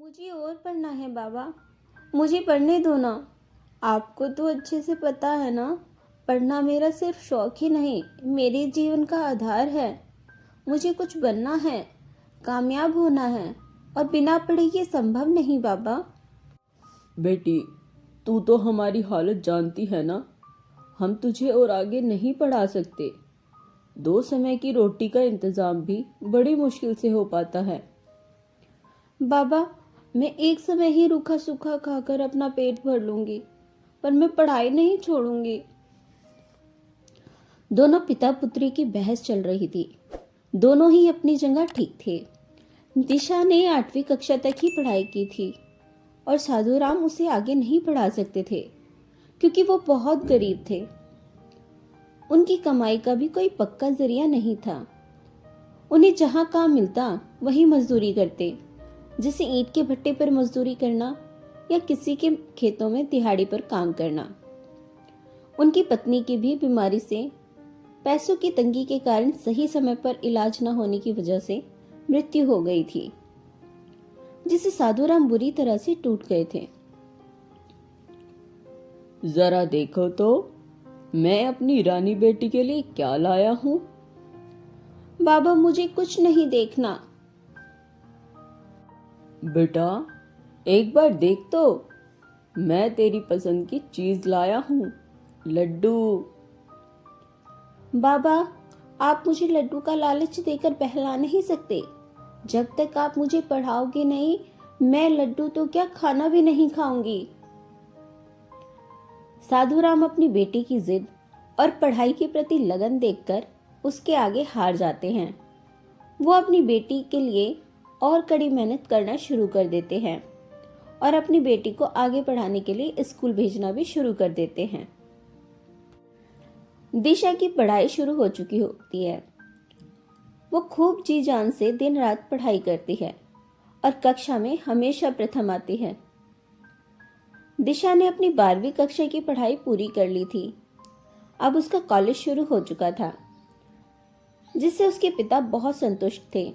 मुझे और पढ़ना है बाबा। मुझे पढ़ने दो ना। आपको तो अच्छे से पता है ना, पढ़ना मेरा सिर्फ शौक ही नहीं, मेरे जीवन का आधार है। मुझे कुछ बनना है, कामयाब होना है, और बिना पढ़े ये संभव नहीं बाबा। बेटी, तू तो हमारी हालत जानती है ना। हम तुझे और आगे नहीं पढ़ा सकते। 2 समय की रोटी का इंतजाम भी बड़ी मुश्किल से हो पाता है। बाबा, मैं एक समय ही रूखा सूखा खाकर अपना पेट भर लूंगी, पर मैं पढ़ाई नहीं छोड़ूंगी। दोनों पिता पुत्री की बहस चल रही थी। दोनों ही अपनी जगह ठीक थे। दिशा ने 8वीं कक्षा तक ही पढ़ाई की थी और साधुराम उसे आगे नहीं पढ़ा सकते थे क्योंकि वो बहुत गरीब थे। उनकी कमाई का भी कोई पक्का जरिया नहीं था। उन्हें जहां काम मिलता वहीं मजदूरी करते, जैसे ईंट के भट्टे पर मजदूरी करना या किसी के खेतों में दिहाड़ी पर काम करना। उनकी पत्नी की भी बीमारी से, पैसों की तंगी के कारण सही समय पर इलाज न होने की वजह से मृत्यु हो गई थी, जिससे साधुराम बुरी तरह से टूट गए थे। जरा देखो तो, मैं अपनी रानी बेटी के लिए क्या लाया हूँ। बाबा, मुझे कुछ नहीं देखना। बेटा, एक बार देख तो, मैं तेरी पसंद की चीज लाया हूँ, लड्डू। बाबा, आप मुझे लड्डू का लालच देकर बहला नहीं सकते। जब तक आप मुझे पढ़ाओगे नहीं, मैं लड्डू तो क्या खाना भी नहीं खाऊंगी। साधुराम अपनी बेटी की जिद और पढ़ाई के प्रति लगन देखकर उसके आगे हार जाते हैं। वो अपनी बेटी के लिए और कड़ी मेहनत करना शुरू कर देते हैं और अपनी बेटी को आगे पढ़ाने के लिए स्कूल भेजना भी शुरू कर देते हैं। दिशा की पढ़ाई शुरू हो चुकी होती है। वो खूब जी जान से दिन रात पढ़ाई करती है और कक्षा में हमेशा प्रथम आती है। दिशा ने अपनी 12वीं कक्षा की पढ़ाई पूरी कर ली थी। अब उसका कॉलेज शुरू हो चुका था, जिससे उसके पिता बहुत संतुष्ट थे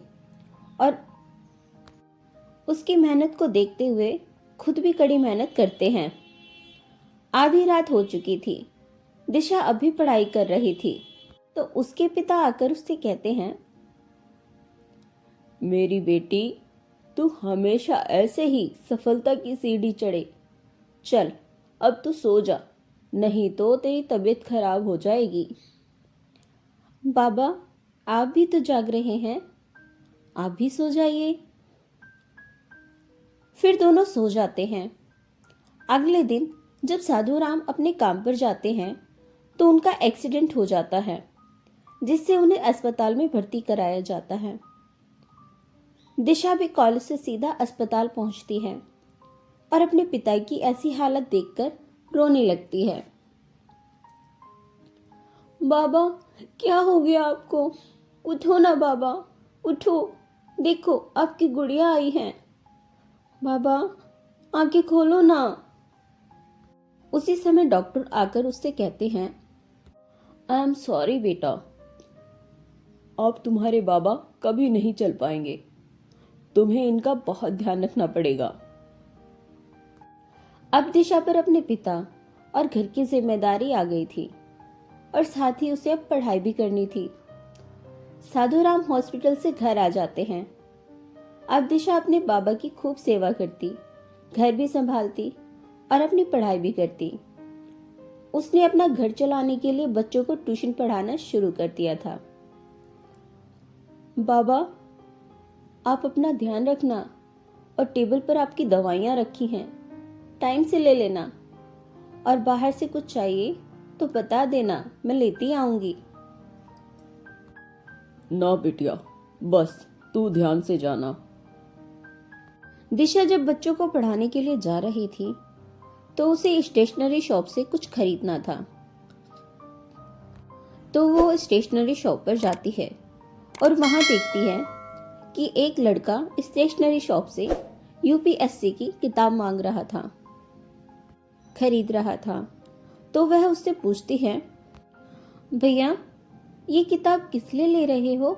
और उसकी मेहनत को देखते हुए खुद भी कड़ी मेहनत करते हैं। आधी रात हो चुकी थी। दिशा अभी पढ़ाई कर रही थी तो उसके पिता आकर उससे कहते हैं, मेरी बेटी, तू हमेशा ऐसे ही सफलता की सीढ़ी चढ़े। चल, अब तू सो जा, नहीं तो तेरी तबीयत खराब हो जाएगी। बाबा, आप भी तो जाग रहे हैं, आप भी सो जाइए। फिर दोनों सो जाते हैं। अगले दिन जब साधुराम अपने काम पर जाते हैं तो उनका एक्सीडेंट हो जाता है, जिससे उन्हें अस्पताल में भर्ती कराया जाता है। दिशा भी कॉलेज से सीधा अस्पताल पहुंचती है और अपने पिता की ऐसी हालत देखकर रोने लगती है। बाबा, क्या हो गया आपको? उठो ना बाबा, उठो, देखो आपकी गुड़िया आई है। बाबा, आंखें खोलो ना। उसी समय डॉक्टर आकर उससे कहते हैं, आई एम सॉरी बेटा, अब तुम्हारे बाबा कभी नहीं चल पाएंगे। तुम्हें इनका बहुत ध्यान रखना पड़ेगा। अब दिशा पर अपने पिता और घर की जिम्मेदारी आ गई थी और साथ ही उसे अब पढ़ाई भी करनी थी। साधुराम हॉस्पिटल से घर आ जाते हैं। अब दिशा अपने बाबा की खूब सेवा करती, घर भी संभालती और अपनी पढ़ाई भी करती। उसने अपना घर चलाने के लिए बच्चों को ट्यूशन पढ़ाना शुरू कर दिया था। बाबा, आप अपना ध्यान रखना और टेबल पर आपकी दवाइयाँ रखी हैं, टाइम से ले लेना, और बाहर से कुछ चाहिए तो बता देना, मैं लेती आऊंगी। ना बिटिया, बस तू ध्यान से जाना। दिशा जब बच्चों को पढ़ाने के लिए जा रही थी तो उसे स्टेशनरी शॉप से कुछ खरीदना था, तो वो स्टेशनरी शॉप पर जाती है और वहां देखती है कि एक लड़का स्टेशनरी शॉप से यूपीएससी की किताब मांग रहा था, खरीद रहा था। तो वह उससे पूछती है, भैया, ये किताब किस लिए ले रहे हो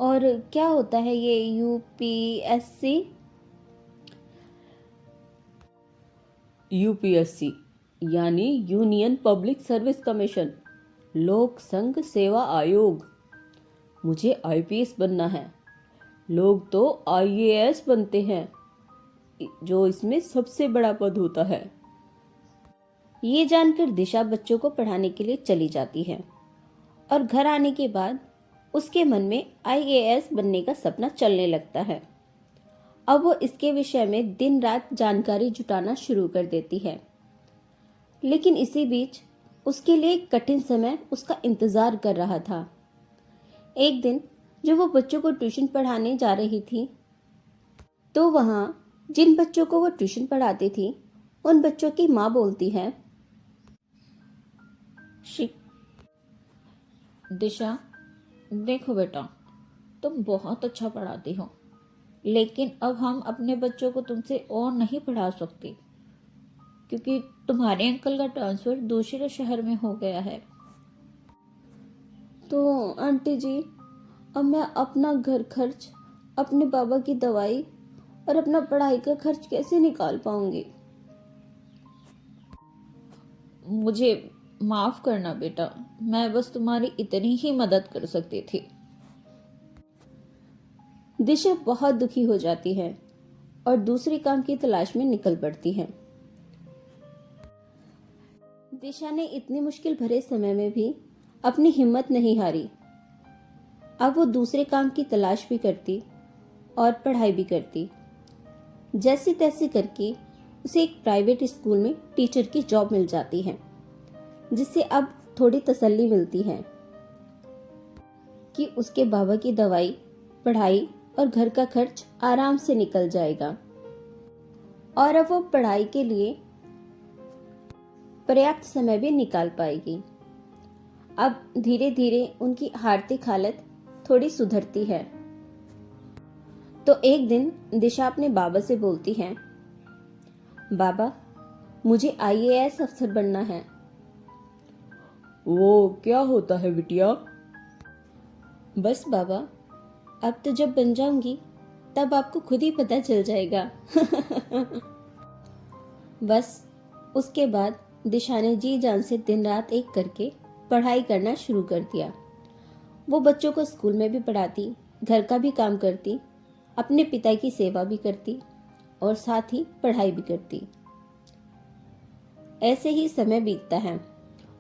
और क्या होता है ये यूपीएससी? यूपीएससी यानी यूनियन पब्लिक सर्विस कमीशन, लोक संघ सेवा आयोग। मुझे आईपीएस बनना है। लोग तो आईएएस बनते हैं, जो इसमें सबसे बड़ा पद होता है। ये जानकर दिशा बच्चों को पढ़ाने के लिए चली जाती है और घर आने के बाद उसके मन में आईएएस बनने का सपना चलने लगता है। अब वो इसके विषय में दिन रात जानकारी जुटाना शुरू कर देती है। लेकिन इसी बीच उसके लिए एक कठिन समय उसका इंतजार कर रहा था। एक दिन जब वो बच्चों को ट्यूशन पढ़ाने जा रही थी, तो वहाँ जिन बच्चों को वो ट्यूशन पढ़ाती थी, उन बच्चों की माँ बोलती है, दिशा, देखो बेटा, तुम बहुत अच्छा पढ़ाती हो, लेकिन अब हम अपने बच्चों को तुमसे और नहीं पढ़ा सकते, क्योंकि तुम्हारे अंकल का ट्रांसफ़र दूसरे शहर में हो गया है। तो आंटी जी, अब मैं अपना घर खर्च, अपने बाबा की दवाई और अपना पढ़ाई का खर्च कैसे निकाल पाऊंगी? मुझे माफ़ करना बेटा, मैं बस तुम्हारी इतनी ही मदद कर सकती थी। दिशा बहुत दुखी हो जाती है और दूसरे काम की तलाश में निकल पड़ती है। दिशा ने इतनी मुश्किल भरे समय में भी अपनी हिम्मत नहीं हारी। अब वो दूसरे काम की तलाश भी करती और पढ़ाई भी करती। जैसे तैसे करके उसे एक प्राइवेट स्कूल में टीचर की जॉब मिल जाती है, जिससे अब थोड़ी तसल्ली मिलती है कि उसके बाबा की दवाई, पढ़ाई और घर का खर्च आराम से निकल जाएगा। और अब वो पढ़ाई के लिए पर्याप्त समय भी निकाल पाएगी। अब धीरे धीरे उनकी आर्थिक हालत थोड़ी सुधरती है। तो एक दिन दिशा अपने बाबा से बोलती है, बाबा, मुझे आईएएस अफसर बनना है। वो क्या होता है बिटिया? बस बाबा, अब तो जब बन जाऊंगी तब आपको खुद ही पता चल जाएगा। बस उसके बाद दिशा ने जी जान से दिन रात एक करके पढ़ाई करना शुरू कर दिया। वो बच्चों को स्कूल में भी पढ़ाती, घर का भी काम करती, अपने पिता की सेवा भी करती और साथ ही पढ़ाई भी करती। ऐसे ही समय बीतता है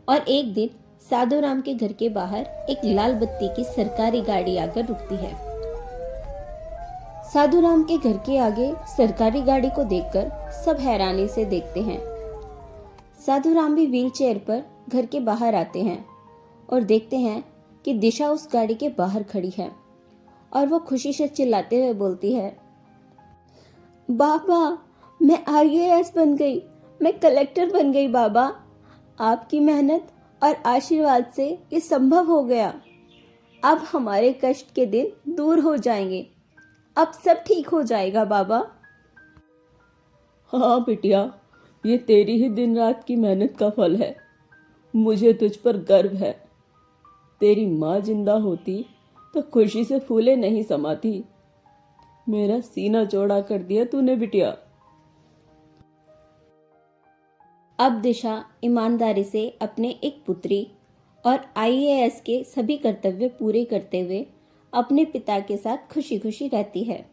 और एक दिन साधुराम के घर के बाहर एक लाल बत्ती की सरकारी गाड़ी आकर रुकती है। साधुराम के घर के आगे सरकारी गाड़ी को देखकर सब हैरानी से देखते हैं। साधुराम भी व्हील चेयर पर घर के बाहर आते हैं और देखते हैं कि दिशा उस गाड़ी के बाहर खड़ी है और वो खुशी से चिल्लाते हुए बोलती है, बाबा, मैं आईएएस बन गई, मैं कलेक्टर बन गई बाबा। आपकी मेहनत और आशीर्वाद से ये संभव हो गया। अब हमारे कष्ट के दिन दूर हो जाएंगे। अब सब ठीक हो जाएगा बाबा। हाँ बिटिया, ये तेरी ही दिन रात की मेहनत का फल है। मुझे तुझ पर गर्व है। तेरी माँ जिंदा होती तो खुशी से फूले नहीं समाती। मेरा सीना चौड़ा कर दिया तूने बिटिया। अब दिशा ईमानदारी से अपने एक पुत्री और आईएएस के सभी कर्तव्य पूरे करते हुए अपने पिता के साथ खुशी खुशी रहती है।